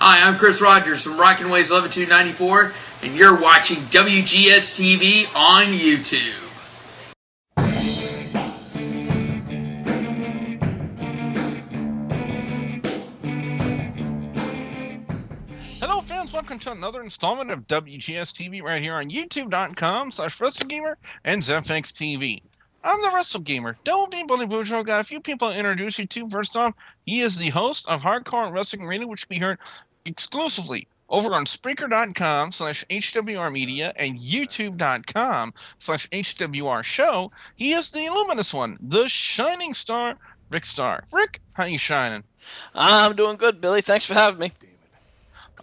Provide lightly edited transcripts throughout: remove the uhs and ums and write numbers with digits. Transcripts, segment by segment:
Hi, I'm Chris Rogers from Rockin' Waves 11294, and you're watching WGS-TV on YouTube. Hello fans, welcome to another installment of WGS-TV right here on youtube.com/WrestleGamer and ZFX-TV. I'm the Wrestle Gamer. Don't be bully bourgeois. Got a few people to introduce you to. First off, he is the host of Hardcore Wrestling Radio, which can be heard exclusively over on Spreaker.com/HWR Media and YouTube.com/HWR Show. He is the Illuminous One, the Shining Star, Rick Star. Rick, how you shining? I'm doing good, Billy. Thanks for having me.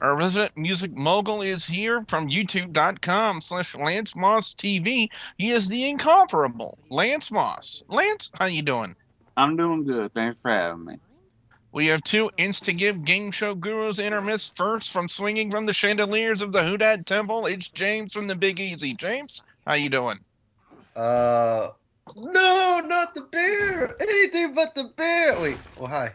Our resident music mogul is here from youtube.com/Lance Moss TV. He is the incomparable Lance Moss. Lance, how you doing? I'm doing good. Thanks for having me. We have two Instagive game show gurus in our midst. First, from swinging from the chandeliers of the Houdat Temple, it's James from the Big Easy. James, how you doing? No, not the bear. Anything but the bear. Wait. Oh, hi.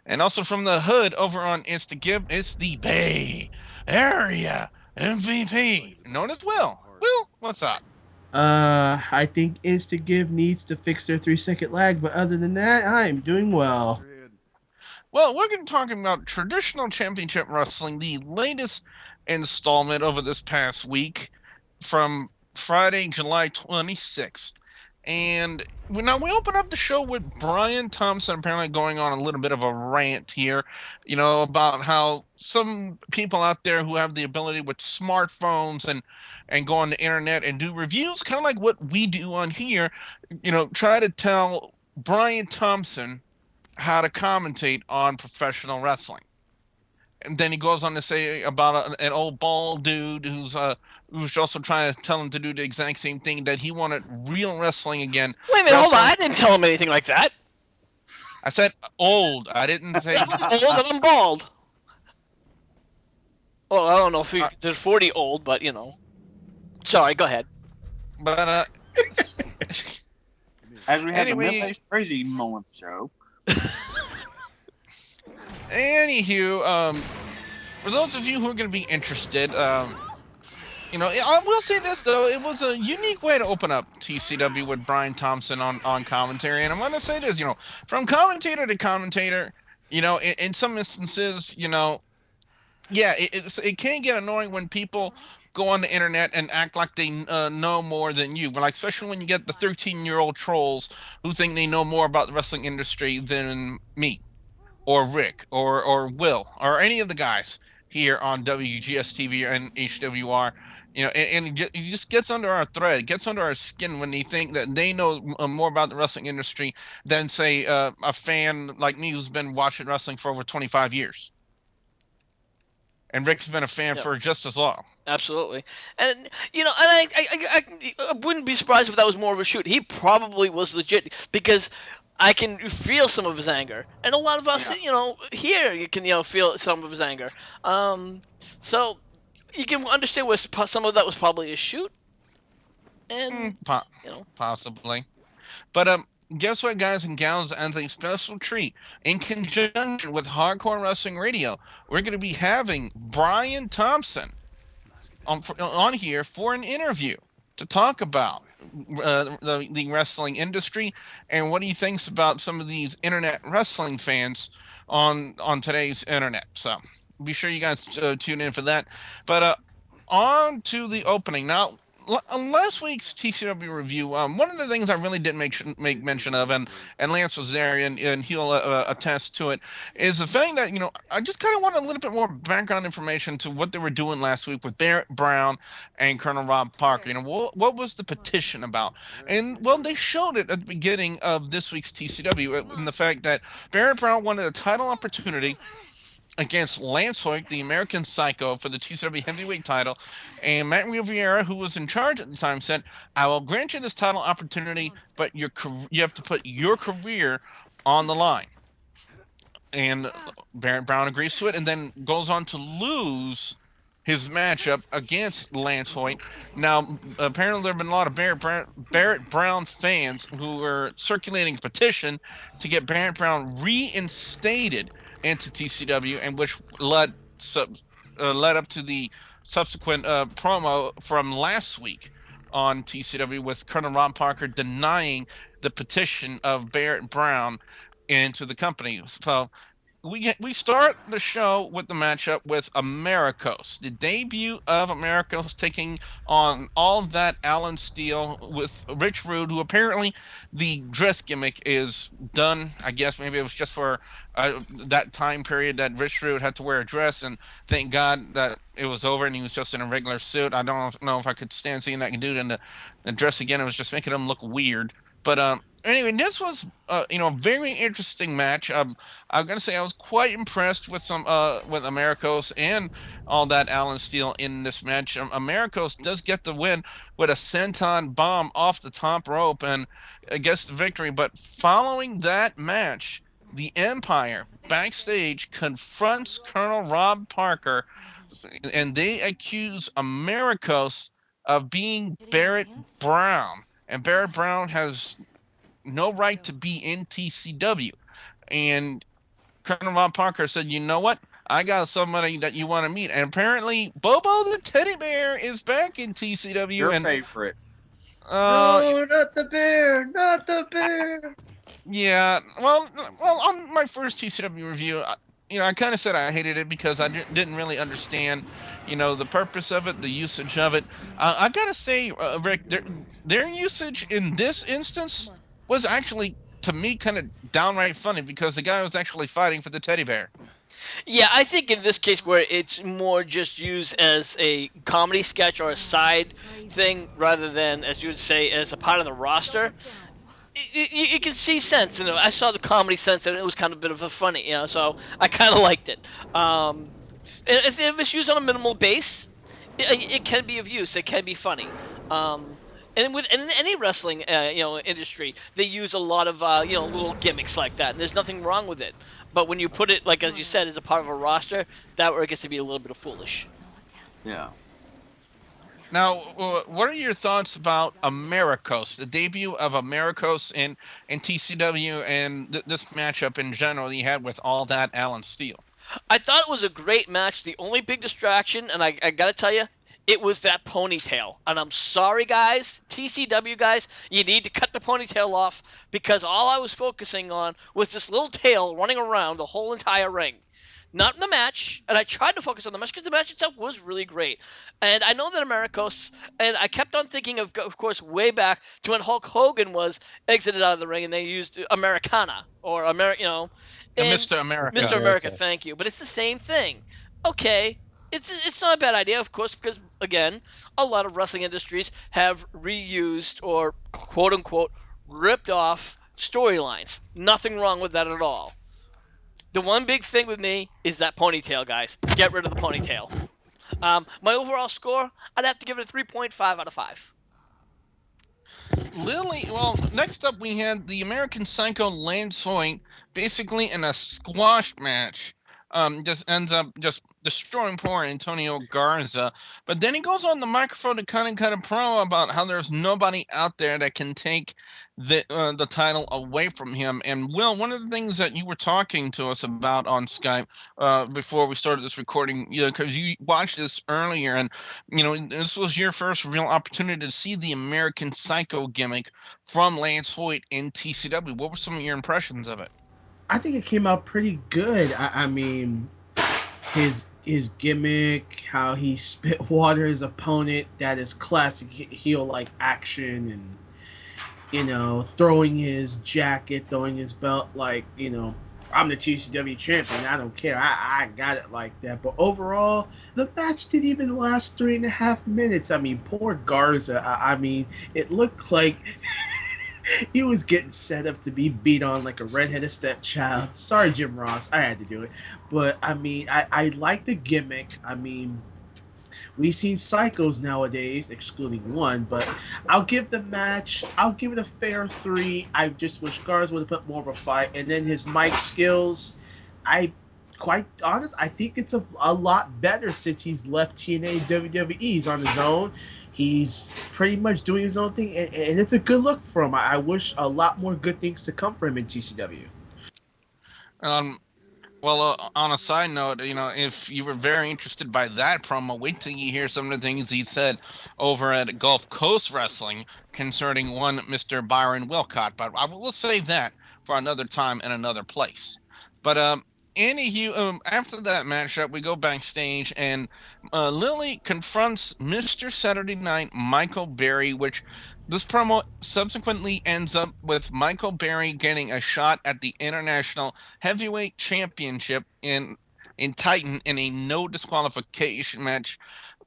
And also from the hood over on Instagive, it's the Bay Area MVP, known as Will. Will, what's up? I think Instagive needs to fix their 3-second lag, but other than that, I'm doing well. Well, we're going to talk about traditional championship wrestling, the latest installment over this past week from Friday, July 26th. And now we open up the show with Brian Thompson apparently going on a little bit of a rant here, about how some people out there who have the ability with smartphones and go on the internet and do reviews, kind of like what we do on here, try to tell Brian Thompson how to commentate on professional wrestling. And then he goes on to say about an old bald dude who's also trying to tell him to do the exact same thing, that he wanted real wrestling again. Wait a minute, hold on. I didn't tell him anything like that. I said old. I didn't say old and I'm bald. Well, I don't know if you're 40 old, but Sorry, go ahead. But as we have anyway, the Memphis Crazy moment show. Anywho, for those of you who are going to be interested, I will say this though, it was a unique way to open up TCW with Brian Thompson on commentary, and I'm going to say this, from commentator to commentator, in some instances, it can get annoying when people go on the internet and act like they know more than you, but especially when you get the 13-year-old trolls who think they know more about the wrestling industry than me, or Rick, or Will, or any of the guys here on WGS-TV and HWR. And it just gets under our thread, it gets under our skin when they think that they know more about the wrestling industry than, say, a fan like me who's been watching wrestling for over 25 years. And Rick's been a fan for just as long. Absolutely. And, I wouldn't be surprised if that was more of a shoot. He probably was legit, because I can feel some of his anger. And a lot of us, here, you can, feel some of his anger. So you can understand where some of that was probably a shoot. And, possibly. But, guess what, guys and gals, as a special treat, in conjunction with Hardcore Wrestling Radio, we're going to be having Brian Thompson on here for an interview to talk about the wrestling industry and what he thinks about some of these internet wrestling fans on today's internet. So be sure you guys tune in for that. But on to the opening. Now, last week's TCW review, one of the things I really didn't make mention of, and Lance was there, and he'll attest to it, is the fact that, I just kind of want a little bit more background information to what they were doing last week with Barrett Brown and Col Robert Parker. What was the petition about? And, well, they showed it at the beginning of this week's TCW, in the fact that Barrett Brown wanted a title opportunity against Lance Hoyt, the American Psycho, for the TCW heavyweight title. And Matt Riviera, who was in charge at the time, said, "I will grant you this title opportunity, but you have to put your career on the line." And Barrett Brown agrees to it, and then goes on to lose his matchup against Lance Hoyt. Now, apparently, there have been a lot of Barrett Brown fans who were circulating a petition to get Barrett Brown reinstated into TCW, and which led up to the subsequent promo from last week on TCW with Colonel Robert Parker denying the petition of Barrett Brown into the company. So we start the show with the matchup with Americos, the debut of Americos taking on all that Alan Steele with Rich Rude, who apparently the dress gimmick is done. I guess maybe it was just for that time period that Rich Rude had to wear a dress, and thank God that it was over and he was just in a regular suit. I don't know if I could stand seeing that dude in the dress again. It was just making him look weird. But anyway, this was a very interesting match. I'm gonna say I was quite impressed with with Americos and all that Alan Steele in this match. Americos does get the win with a senton bomb off the top rope and gets the victory. But following that match, the Empire backstage confronts Colonel Rob Parker, and they accuse Americos of being Barrett Brown, and Barrett Brown has no right to be in TCW. And Colonel Von Parker said, "You know what? I got somebody that you want to meet." And apparently, Bobo the Teddy Bear is back in TCW. Your And favorite. No, not the bear, not the bear. yeah, well, on my first TCW review, I kind of said I hated it because I didn't really understand, the purpose of it, the usage of it. I gotta say, Rick, their usage in this instance was actually, to me, kind of downright funny because the guy was actually fighting for the teddy bear. Yeah, I think in this case where it's more just used as a comedy sketch or a side thing rather than, as you would say, as a part of the roster, you can see sense in it. I saw the comedy sense and it was kind of a bit of a funny, so I kind of liked it. If it's used on a minimal base, it can be of use. It can be funny. Um, and in any wrestling, industry, they use a lot of little gimmicks like that, and there's nothing wrong with it. But when you put it, like as you said, as a part of a roster, that where it gets to be a little bit of foolish. Yeah. Now, what are your thoughts about Americos, the debut of Americos in TCW, and this matchup in general you had with all that Alan Steele? I thought it was a great match. The only big distraction, and I gotta tell you, it was that ponytail. And I'm sorry, guys, TCW guys, you need to cut the ponytail off because all I was focusing on was this little tail running around the whole entire ring. Not in the match, and I tried to focus on the match because the match itself was really great. And I know that Americos, and I kept on thinking of course, way back to when Hulk Hogan was exited out of the ring and they used Americana or and Mr. America. Mr. America, thank you. But it's the same thing. Okay, it's not a bad idea, of course, because again, a lot of wrestling industries have reused or quote unquote ripped off storylines. Nothing wrong with that at all. The one big thing with me is that ponytail, guys. Get rid of the ponytail. My overall score, I'd have to give it a 3.5 out of 5. Lilly, well, next up we had the American Psycho Lance Hoyt, basically in a squash match. Just ends up just destroying poor Antonio Garza. But then he goes on the microphone to kind of cut a promo about how there's nobody out there that can take the title away from him. And Will, one of the things that you were talking to us about on Skype before we started this recording, because you watched this earlier, and this was your first real opportunity to see the American Psycho gimmick from Lance Hoyt in TCW. What were some of your impressions of it? I think it came out pretty good. I mean, his gimmick, how he spit water his opponent, that is classic heel like action, and throwing his jacket, throwing his belt, like I'm the TCW champion. I don't care. I got it like that. But overall, the match didn't even last 3.5 minutes. I mean, poor Garza. I mean, it looked like he was getting set up to be beat on like a redheaded stepchild. Sorry, Jim Ross, I had to do it. But I mean, I like the gimmick. I mean, we've seen psychos nowadays, excluding one, but I'll give the match, I'll give it a fair 3. I just wish Garza would have put more of a fight. And then his mic skills, I quite honest, I think it's a lot better since he's left TNA WWE. He's on his own. He's pretty much doing his own thing, and it's a good look for him. I wish a lot more good things to come for him in TCW. Well, on a side note, if you were very interested by that promo, wait till you hear some of the things he said over at Gulf Coast Wrestling concerning one Mr. Byron Wilcott. But I will save that for another time and another place. But anywho, after that matchup, we go backstage, and Lilly confronts Mr. Saturday Night Michael Berry, which this promo subsequently ends up with Michael Berry getting a shot at the International Heavyweight Championship in Titan in a no disqualification match.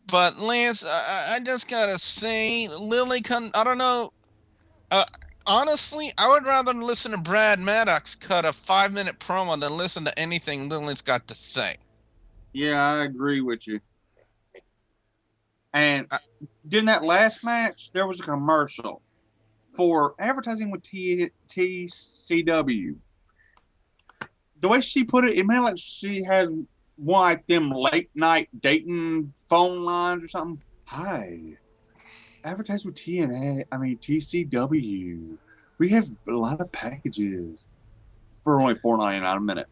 But Lance, I just gotta say, I don't know. Uh, Honestly, I would rather listen to Brad Maddox cut a 5-minute promo than listen to anything Lilly's got to say. Yeah, I agree with you. And Uh, during that last match, there was a commercial for advertising with TCW. The way she put it, it meant like she has one like them late night dating phone lines or something. Hi, advertise with TCW. We have a lot of packages for only $4.99 a minute.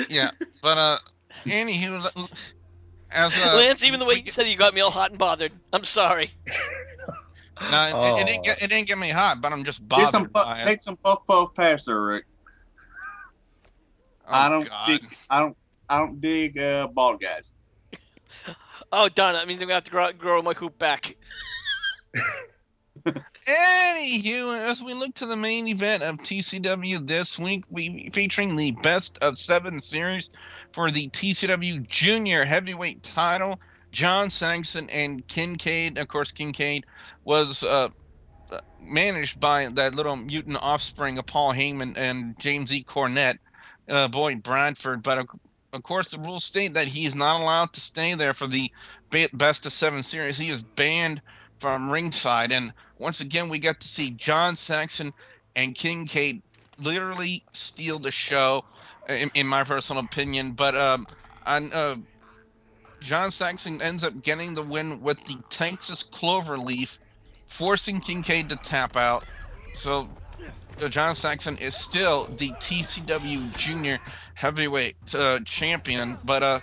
Yeah, but anywho, as Lance, even the way you said it, you got me all hot and bothered. I'm sorry. no, Oh. it didn't get me hot, but I'm just bothered by it. Take some puff past her, Rick. Oh, I don't God. dig bald guys. Oh, darn it. That means I'm going to have to grow my hoop back. Anywho, as we look to the main event of TCW this week, we featuring the best of 7 series for the TCW Junior Heavyweight title. John Saxon and Kincaid. Of course, Kincaid was managed by that little mutant offspring of Paul Heyman and James E. Cornette, Boyd Bradford. But of course, the rules state that he is not allowed to stay there for the best of 7 series. He is banned from ringside. And once again, we get to see John Saxon and Kincaid literally steal the show, in my personal opinion. But John Saxon ends up getting the win with the Texas Cloverleaf, forcing Kincaid to tap out. So John Saxon is still the TCW Junior Heavyweight champion. But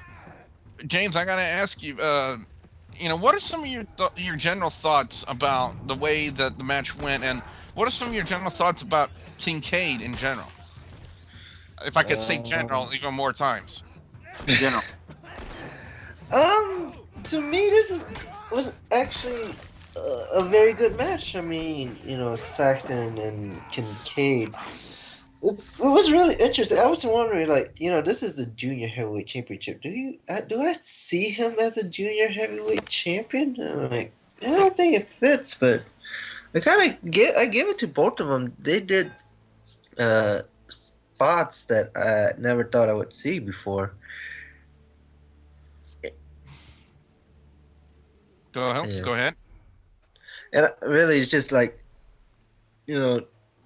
James, I gotta ask you, what are some of your general thoughts about the way that the match went, and what are some of your general thoughts about Kincaid in general? If I could say general even more times. In general. To me, was actually a very good match. I mean, Saxton and Kincaid. It was really interesting. I was wondering, this is the Junior Heavyweight Championship. Do I see him as a Junior Heavyweight Champion? I'm like, I don't think it fits, but I give it to both of them. They did spots that I never thought I would see before. Go ahead. And really, it's just like,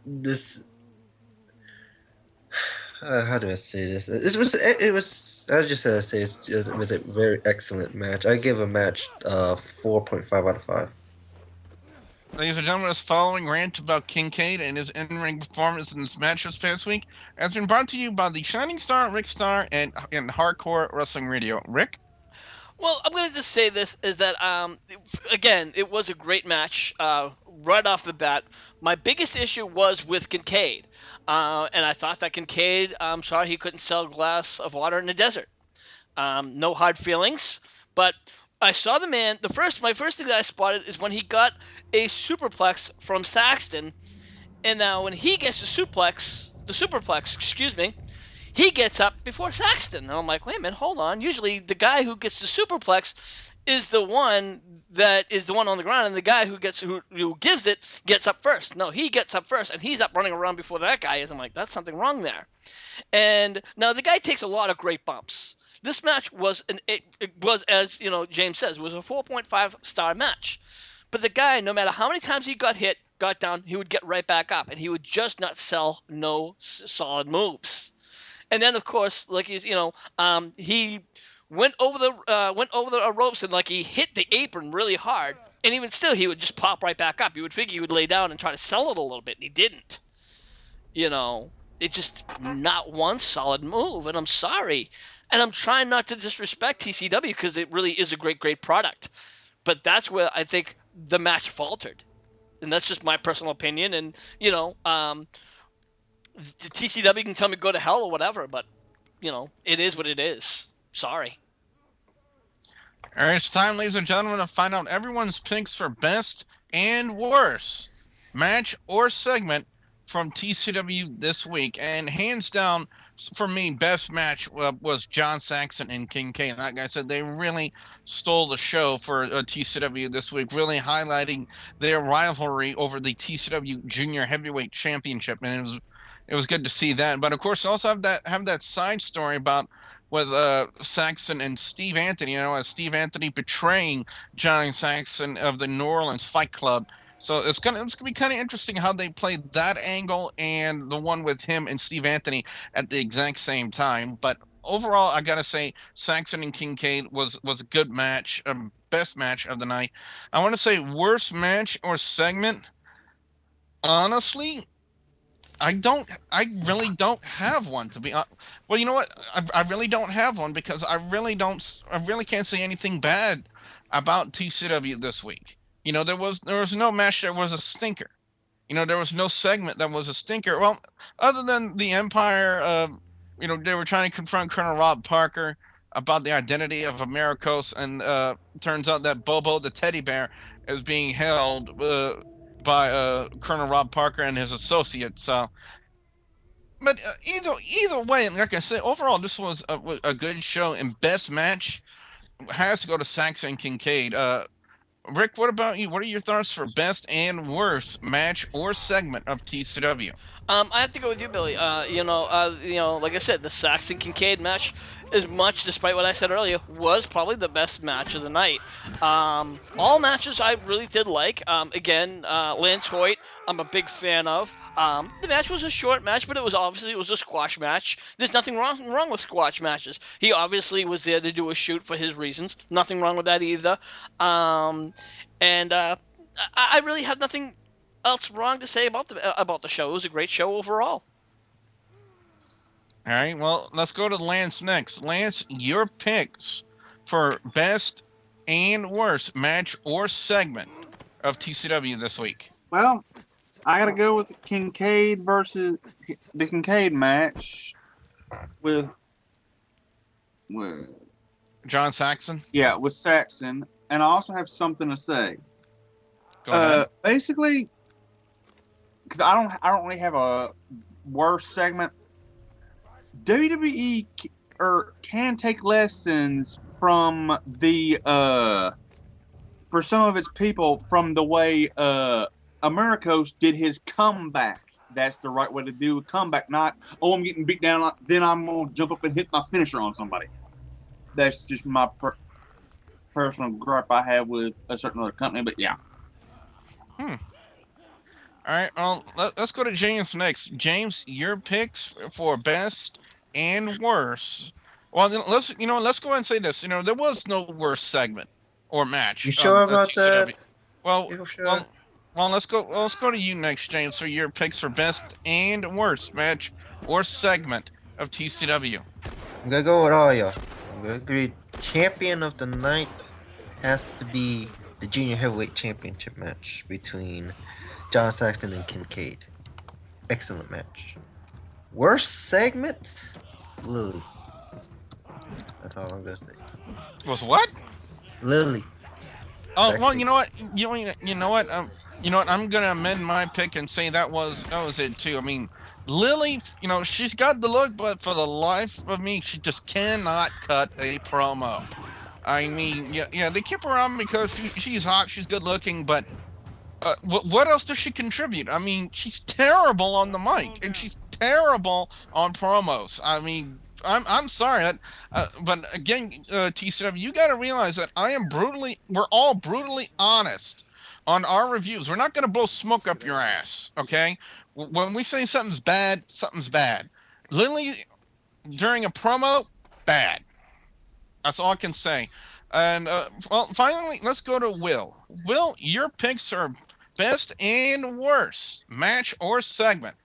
this. How do I say this? It was. I just say it was a very excellent match. I give a match 4.5 out of 5. Ladies and gentlemen, this following rant about Kincaid and his in-ring performance in this match this past week has been brought to you by the Shining Star, Rick Star, and Hardcore Wrestling Radio. Rick? Well, I'm going to just say this, is that, again, it was a great match right off the bat. My biggest issue was with Kincaid. And I thought that Kincaid, I'm sorry he couldn't sell a glass of water in the desert. No hard feelings. But I saw the man, my first thing that I spotted is when he got a superplex from Saxton. And now when he gets the superplex, he gets up before Saxton. And I'm like, wait a minute, hold on. Usually the guy who gets the superplex is the one on the ground, and the guy who gives it gets up first. No, he gets up first, and he's up running around before that guy is. I'm like, that's something wrong there. And now the guy takes a lot of great bumps. This match was it was, as James says, was a 4.5 star match. But the guy, no matter how many times he got hit, got down, he would get right back up, and he would just not sell no solid moves. And then, of course, like he went over the ropes, and like he hit the apron really hard, and even still, he would just pop right back up. You would figure he would lay down and try to sell it a little bit, and he didn't. It's just not one solid move, and I'm sorry. And I'm trying not to disrespect TCW because it really is a great, great product. But that's where I think the match faltered. And that's just my personal opinion. And, the TCW can tell me go to hell or whatever, but, it is what it is. Sorry. All right, it's time, ladies and gentlemen, to find out everyone's picks for best and worst match or segment from TCW this week. And hands down, for me, best match was John Saxon and Kincaid. Like I said, they really stole the show for TCW this week, really highlighting their rivalry over the TCW Junior Heavyweight Championship, and it was good to see that. But of course, also have that side story about with Saxon and Steve Anthony. Steve Anthony betraying John Saxon of the New Orleans Fight Club. So it's gonna be kind of interesting how they played that angle and the one with him and Steve Anthony at the exact same time. But overall, I gotta say Saxon and Kincaid was a good match, best match of the night. I want to say worst match or segment. Honestly, I really don't have one, to be honest. Well, you know what? I really don't have one because I really can't say anything bad about TCW this week. There was no match that was a stinker. There was no segment that was a stinker. Well, other than the Empire, they were trying to confront Col Robert Parker about the identity of Americos, and turns out that Bobo the teddy bear is being held by Colonel Rob Parker and his associates. So, but either way, like I said, overall this was a good show, and best match has to go to Saxon and Kincaid. Rick, what about you? What are your thoughts for best and worst match or segment of TCW? I have to go with you, Billy. Like I said, the Saxon Kincaid match, despite what I said earlier, was probably the best match of the night. All matches I really did like. Again, Lance Hoyt, I'm a big fan of. The match was a short match, but it was a squash match. There's nothing wrong with squash matches. He obviously was there to do a shoot for his reasons. Nothing wrong with that either. I really have nothing else wrong to say about the show. It was a great show overall. All right, well, let's go to Lance next. Lance, your picks for best and worst match or segment of TCW this week. Well, I gotta go with Kincaid versus the Kincaid match with John Saxon. Yeah, with Saxon, and I also have something to say. Go ahead. Basically, because I don't really have a worst segment. WWE can take lessons from for some of its people from the way Americos did his comeback. That's the right way to do a comeback, not, I'm getting beat down, then I'm going to jump up and hit my finisher on somebody. That's just my personal gripe I have with a certain other company, but yeah. All right, well, let's go to James next. James, your picks for best and worst. Well, let's go ahead and say this. There was no worst segment or match. You sure about that? Well, Sure? well, let's go to you next, James, for your picks for best and worst match or segment of TCW. I'm gonna go with all y'all. I'm gonna agree. Champion of the night has to be the Junior Heavyweight Championship match between John Saxon and Kincaid. Excellent match. Worst segment? Lilly. That's all I'm gonna say. Was what? Lilly. Oh, well, you know what? You know what? I'm gonna amend my pick and say that was it too. I mean, Lilly, she's got the look, but for the life of me, she just cannot cut a promo. I mean, yeah, they keep her on because she's hot, she's good looking, but what else does she contribute? I mean, she's terrible on the mic, and she's terrible on promos. I mean, I'm sorry, but again, TCW, you got to realize that we're all brutally honest on our reviews. We're not going to blow smoke up your ass, okay? When we say something's bad, something's bad. Lilly, during a promo, bad. That's all I can say. And finally, let's go to Will. Will, your picks are best and worst match or segment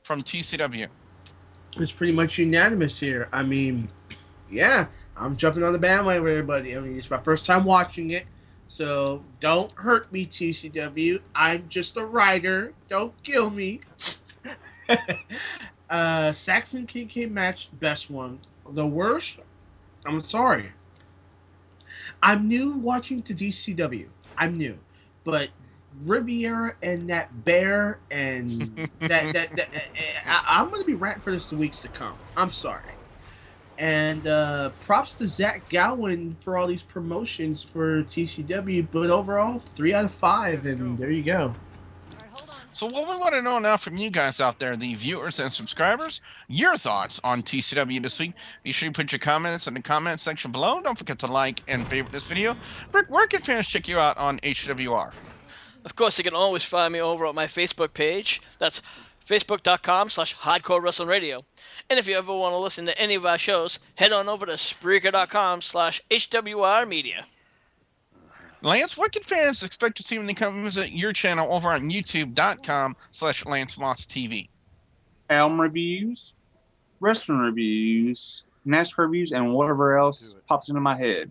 from TCW. It's pretty much unanimous here. I mean, yeah, I'm jumping on the bandwagon with everybody. I mean, it's my first time watching it, so don't hurt me, TCW. I'm just a writer. Don't kill me. Saxon Kincaid match, best one. The worst, I'm sorry. I'm new watching to DCW. I'm new, but Riviera and that bear and I'm gonna be ranting for this the weeks to come. I'm sorry. And props to Zach Gowen for all these promotions for TCW, but overall 3 out of 5, and there you go. So what we want to know now from you guys out there, the viewers and subscribers, your thoughts on TCW this week. Be sure you put your comments in the comment section below. Don't forget to like and favorite this video. Rick, where can fans check you out on HWR? Of course, you can always find me over at my Facebook page. That's facebook.com/Hardcore Wrestling Radio. And if you ever want to listen to any of our shows, head on over to Spreaker.com/HWR Media. Lance, what can fans expect to see when they come visit your channel over on YouTube.com/LanceMossTV? Album reviews, wrestling reviews, NASCAR reviews, and whatever else pops into my head.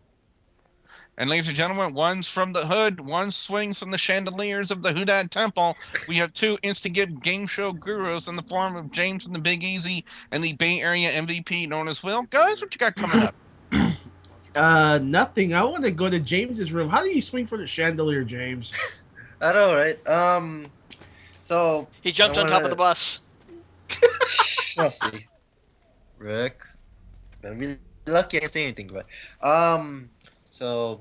And ladies and gentlemen, one's from the hood, one swings from the chandeliers of the Houdat Temple. We have two instant game show gurus in the form of James and the Big Easy and the Bay Area MVP known as Will. Guys, what you got coming up? Nothing. I want to go to James's room. How do you swing from the chandelier, James? I know, right? So He jumped on top of the bus. We'll see. Rick, better be lucky I can't say anything, but so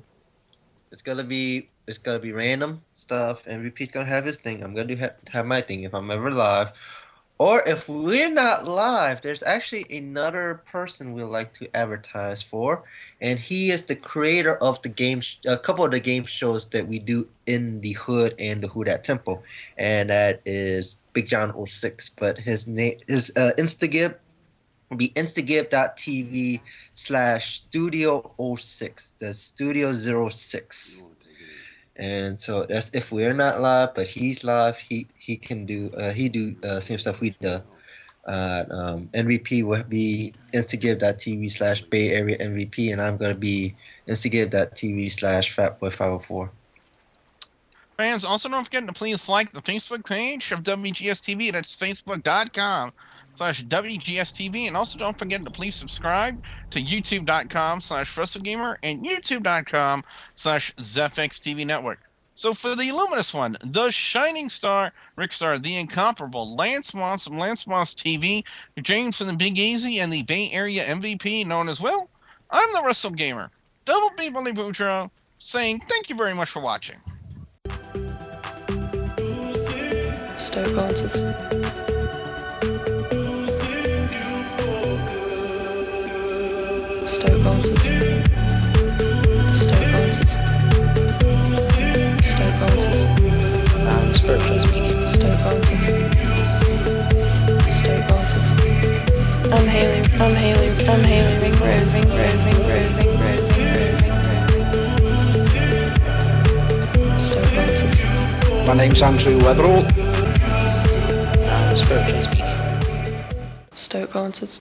it's gonna be random stuff. MVP's gonna have his thing. I'm gonna have my thing if I'm ever live. Or if we're not live, there's actually another person we'd like to advertise for, and he is the creator of the a couple of the game shows that we do in the hood and the Houdat Temple, and that is Big John 06. But his Instagib will be instagib.tv/Studio06. That's Studio 06. And so that's if we're not live, but he's live. He can do same stuff we do. MVP will be instagib.tv/Bay Area MVP, and I'm gonna be instagib.tv/Fatboy504. Fans, also don't forget to please like the Facebook page of WGS-TV. That's facebook.com/WGS-TV. And also don't forget to please subscribe to youtube.com/WrestleGamer and youtube.com/ZFXTV Network. So for the Illuminous one, the Shining Star, Rick Star, the incomparable Lance Moss from Lance Moss TV, James from the Big Easy, and the Bay Area MVP known as Will, I'm the WrestleGamer, Double B Bully Boudreaux, saying thank you very much for watching. Stone Cold. Stone Cold. Spiritual speaking. Stone Cold. I'm Haley Ringrose. Stone Cold. My name's Andrew Weatherall. Spiritual speaking. Stoke Haunted.